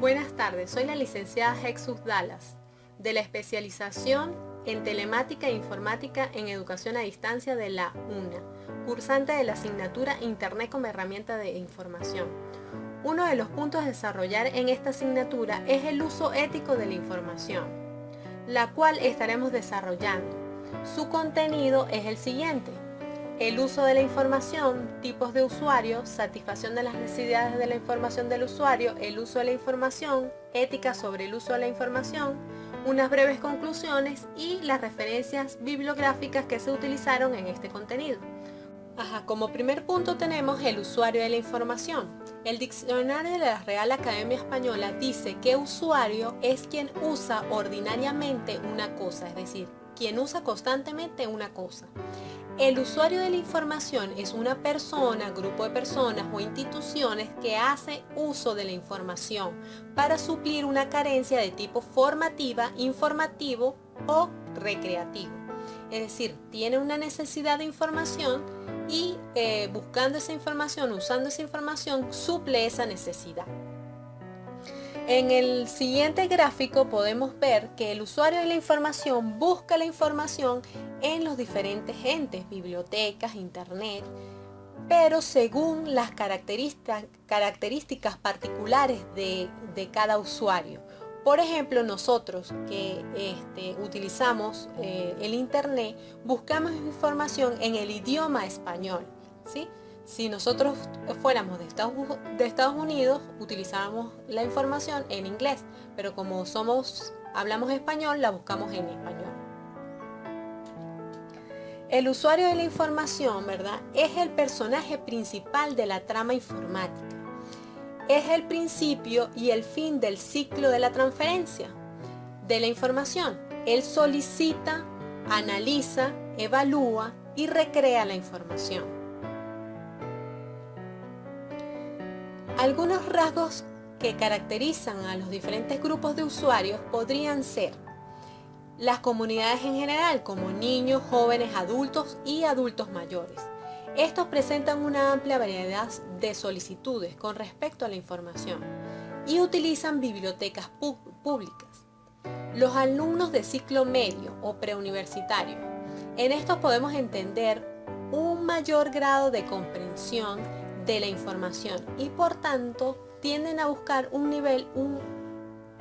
Buenas tardes, soy la licenciada Jesús Dallas, de la especialización en Telemática e Informática en Educación a Distancia de la UNA, cursante de la asignatura Internet como herramienta de información. Uno de los puntos a desarrollar en esta asignatura es el uso ético de la información, la cual estaremos desarrollando. Su contenido es el siguiente: el uso de la información, tipos de usuario, satisfacción de las necesidades de la información del usuario, el uso de la información, ética sobre el uso de la información, unas breves conclusiones y las referencias bibliográficas que se utilizaron en este contenido. Como primer punto tenemos el usuario de la información. El diccionario de la Real Academia Española dice que usuario es quien usa ordinariamente una cosa, es decir, quien usa constantemente una cosa. El usuario de la información es una persona, grupo de personas o instituciones que hace uso de la información para suplir una carencia de tipo formativa, informativo o recreativo. Es decir, tiene una necesidad de información y buscando esa información, usando esa información, suple esa necesidad. En el siguiente gráfico podemos ver que el usuario de la información busca la información en los diferentes entes, bibliotecas, internet, pero según las características particulares de cada usuario. Por ejemplo, nosotros que utilizamos el internet, buscamos información en el idioma español, ¿sí? Si nosotros fuéramos de Estados Unidos, utilizábamos la información en inglés, pero como hablamos español, la buscamos en español. El usuario de la información, ¿verdad?, es el personaje principal de la trama informática. Es el principio y el fin del ciclo de la transferencia de la información. Él solicita, analiza, evalúa y recrea la información. Algunos rasgos que caracterizan a los diferentes grupos de usuarios podrían ser las comunidades en general, como niños, jóvenes, adultos y adultos mayores. Estos presentan una amplia variedad de solicitudes con respecto a la información y utilizan bibliotecas públicas. Los alumnos de ciclo medio o preuniversitario. En estos podemos entender un mayor grado de comprensión de la información y por tanto tienden a buscar un nivel un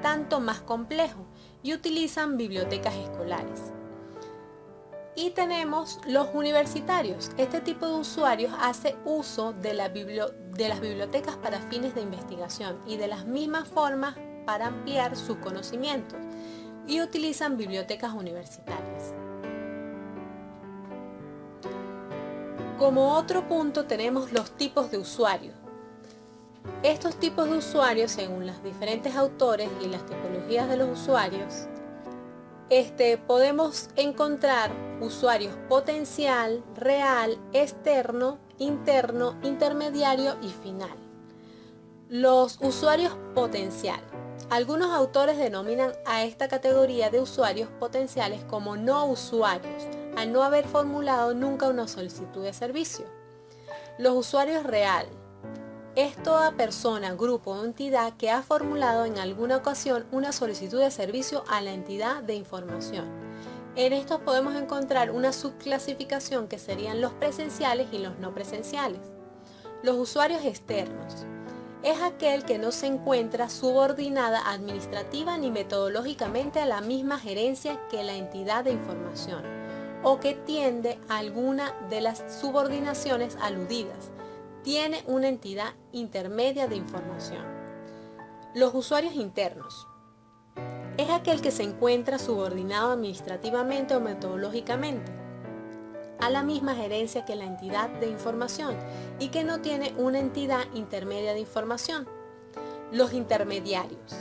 tanto más complejo y utilizan bibliotecas escolares. Y tenemos los universitarios. Este tipo de usuarios hace uso de las bibliotecas para fines de investigación y de las mismas formas para ampliar sus conocimientos y utilizan bibliotecas universitarias. Como otro punto tenemos los tipos de usuarios. Estos tipos de usuarios, según los diferentes autores y las tipologías de los usuarios, podemos encontrar usuarios potencial, real, externo, interno, intermediario y final. Los usuarios potencial. Algunos autores denominan a esta categoría de usuarios potenciales como no usuarios, al no haber formulado nunca una solicitud de servicio. Los usuarios real. Es toda persona, grupo o entidad que ha formulado en alguna ocasión una solicitud de servicio a la entidad de información. En estos podemos encontrar una subclasificación que serían los presenciales y los no presenciales. Los usuarios externos. Es aquel que no se encuentra subordinada administrativa ni metodológicamente a la misma gerencia que la entidad de información, o que tiende a alguna de las subordinaciones aludidas. Tiene una entidad intermedia de información. Los usuarios internos. Es aquel que se encuentra subordinado administrativamente o metodológicamente a la misma gerencia que la entidad de información y que no tiene una entidad intermedia de información. Los intermediarios.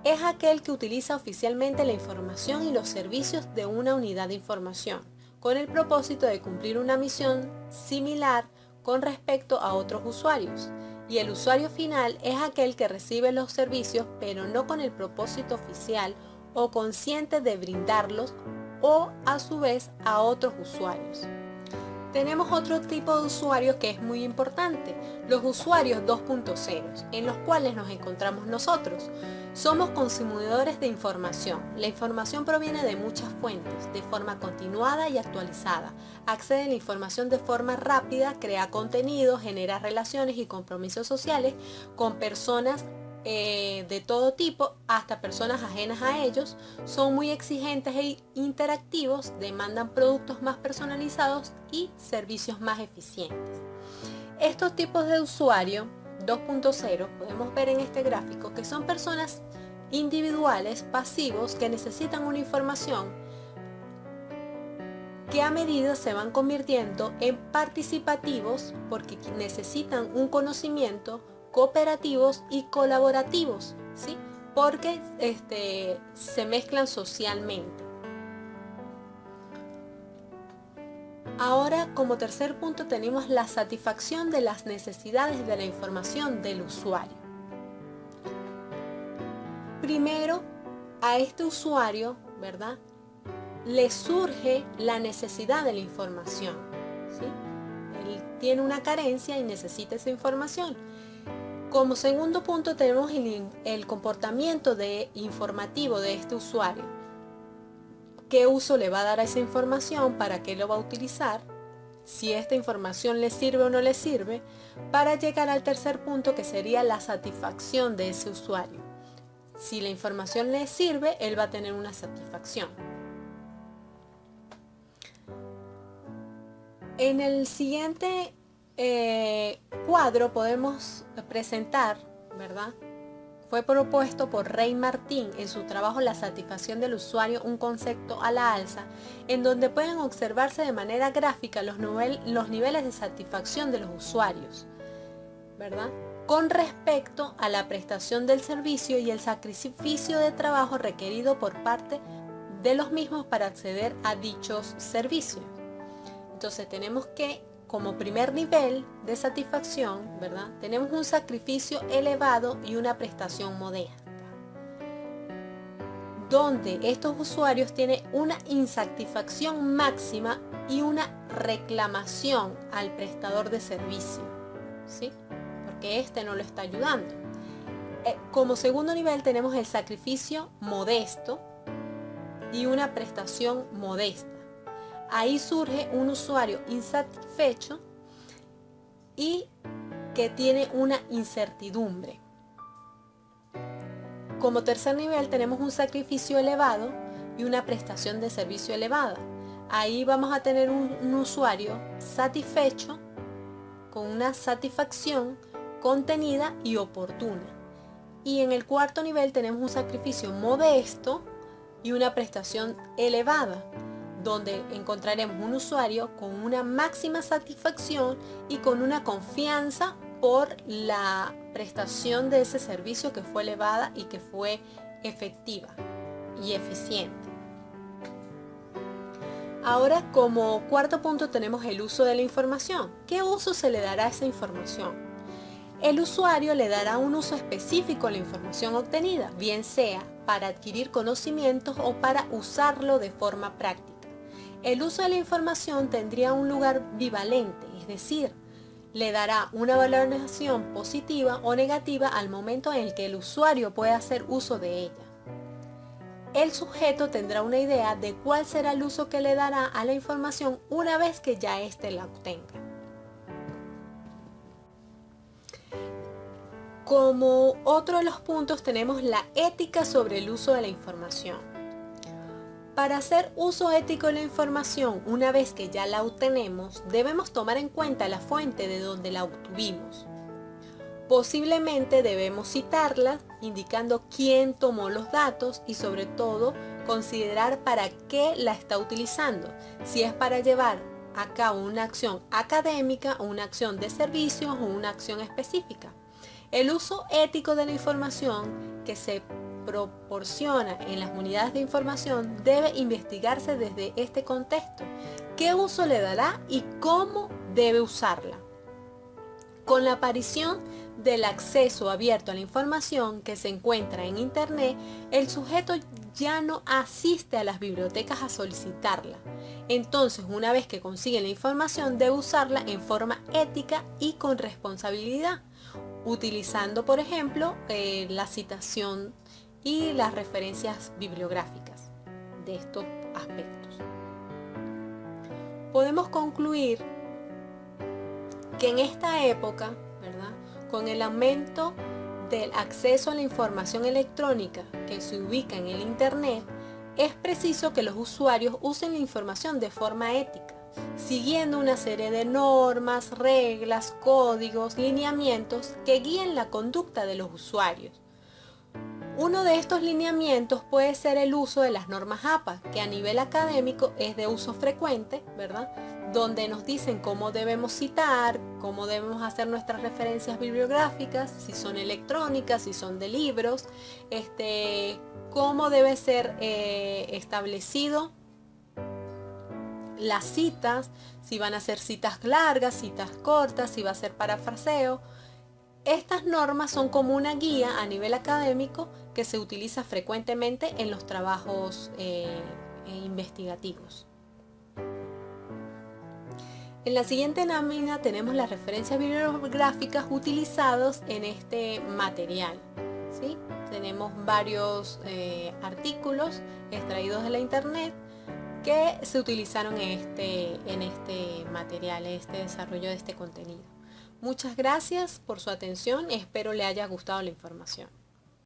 Es aquel que utiliza oficialmente la información y los servicios de una unidad de información, con el propósito de cumplir una misión similar con respecto a otros usuarios. Y el usuario final es aquel que recibe los servicios, pero no con el propósito oficial o consciente de brindarlos o a su vez a otros usuarios. Tenemos otro tipo de usuarios que es muy importante, los usuarios 2.0, en los cuales nos encontramos nosotros. Somos consumidores de información. La información proviene de muchas fuentes, de forma continuada y actualizada. Accede a la información de forma rápida, crea contenido, genera relaciones y compromisos sociales con personas de todo tipo, hasta personas ajenas a ellos. Son muy exigentes e interactivos, demandan productos más personalizados y servicios más eficientes. Estos tipos de usuario 2.0 podemos ver en este gráfico que son personas individuales, pasivos, que necesitan una información que a medida se van convirtiendo en participativos porque necesitan un conocimiento, cooperativos y colaborativos, ¿sí? Porque se mezclan socialmente. Ahora, como tercer punto, tenemos la satisfacción de las necesidades de la información del usuario. Primero, a este usuario, ¿verdad?, le surge la necesidad de la información, ¿sí? Él tiene una carencia y necesita esa información. Como segundo punto tenemos el comportamiento informativo de este usuario. ¿Qué uso le va a dar a esa información? ¿Para qué lo va a utilizar? Si esta información le sirve o no le sirve, para llegar al tercer punto, que sería la satisfacción de ese usuario. Si la información le sirve, él va a tener una satisfacción. En el siguiente cuadro podemos presentar, ¿verdad?, fue propuesto por Rey Martín en su trabajo La satisfacción del usuario, un concepto a la alza, en donde pueden observarse de manera gráfica los niveles de satisfacción de los usuarios, ¿verdad?, con respecto a la prestación del servicio y el sacrificio de trabajo requerido por parte de los mismos para acceder a dichos servicios. Entonces tenemos que, como primer nivel de satisfacción, ¿verdad?, tenemos un sacrificio elevado y una prestación modesta, donde estos usuarios tienen una insatisfacción máxima y una reclamación al prestador de servicio, ¿sí?, porque este no lo está ayudando. Como segundo nivel tenemos el sacrificio modesto y una prestación modesta. Ahí surge un usuario insatisfecho y que tiene una incertidumbre. Como tercer nivel tenemos un sacrificio elevado y una prestación de servicio elevada. Ahí vamos a tener un usuario satisfecho con una satisfacción contenida y oportuna. Y en el cuarto nivel tenemos un sacrificio modesto y una prestación elevada, donde encontraremos un usuario con una máxima satisfacción y con una confianza por la prestación de ese servicio que fue elevada y que fue efectiva y eficiente. Ahora, como cuarto punto tenemos el uso de la información. ¿Qué uso se le dará a esa información? El usuario le dará un uso específico a la información obtenida, bien sea para adquirir conocimientos o para usarlo de forma práctica. El uso de la información tendría un lugar bivalente, es decir, le dará una valoración positiva o negativa al momento en el que el usuario pueda hacer uso de ella. El sujeto tendrá una idea de cuál será el uso que le dará a la información una vez que ya éste la obtenga. Como otro de los puntos tenemos la ética sobre el uso de la información. Para hacer uso ético de la información, una vez que ya la obtenemos, debemos tomar en cuenta la fuente de donde la obtuvimos. Posiblemente debemos citarla, indicando quién tomó los datos y sobre todo considerar para qué la está utilizando, si es para llevar a cabo una acción académica o una acción de servicios o una acción específica. El uso ético de la información que se proporciona en las unidades de información debe investigarse desde este contexto. ¿Qué uso le dará y cómo debe usarla? Con la aparición del acceso abierto a la información que se encuentra en Internet, el sujeto ya no asiste a las bibliotecas a solicitarla. Entonces, una vez que consigue la información, debe usarla en forma ética y con responsabilidad, utilizando, por ejemplo, la citación y las referencias bibliográficas de estos aspectos. Podemos concluir que en esta época, ¿verdad?, con el aumento del acceso a la información electrónica que se ubica en el Internet, es preciso que los usuarios usen la información de forma ética, siguiendo una serie de normas, reglas, códigos, lineamientos que guíen la conducta de los usuarios. Uno de estos lineamientos puede ser el uso de las normas APA, que a nivel académico es de uso frecuente, ¿verdad?, donde nos dicen cómo debemos citar, cómo debemos hacer nuestras referencias bibliográficas, si son electrónicas, si son de libros, cómo debe ser establecido las citas, si van a ser citas largas, citas cortas, si va a ser parafraseo. Estas normas son como una guía a nivel académico que se utiliza frecuentemente en los trabajos investigativos. En la siguiente lámina tenemos las referencias bibliográficas utilizadas en este material, ¿sí? Tenemos varios artículos extraídos de la internet que se utilizaron en este material, en este desarrollo de este contenido. Muchas gracias por su atención y espero le haya gustado la información.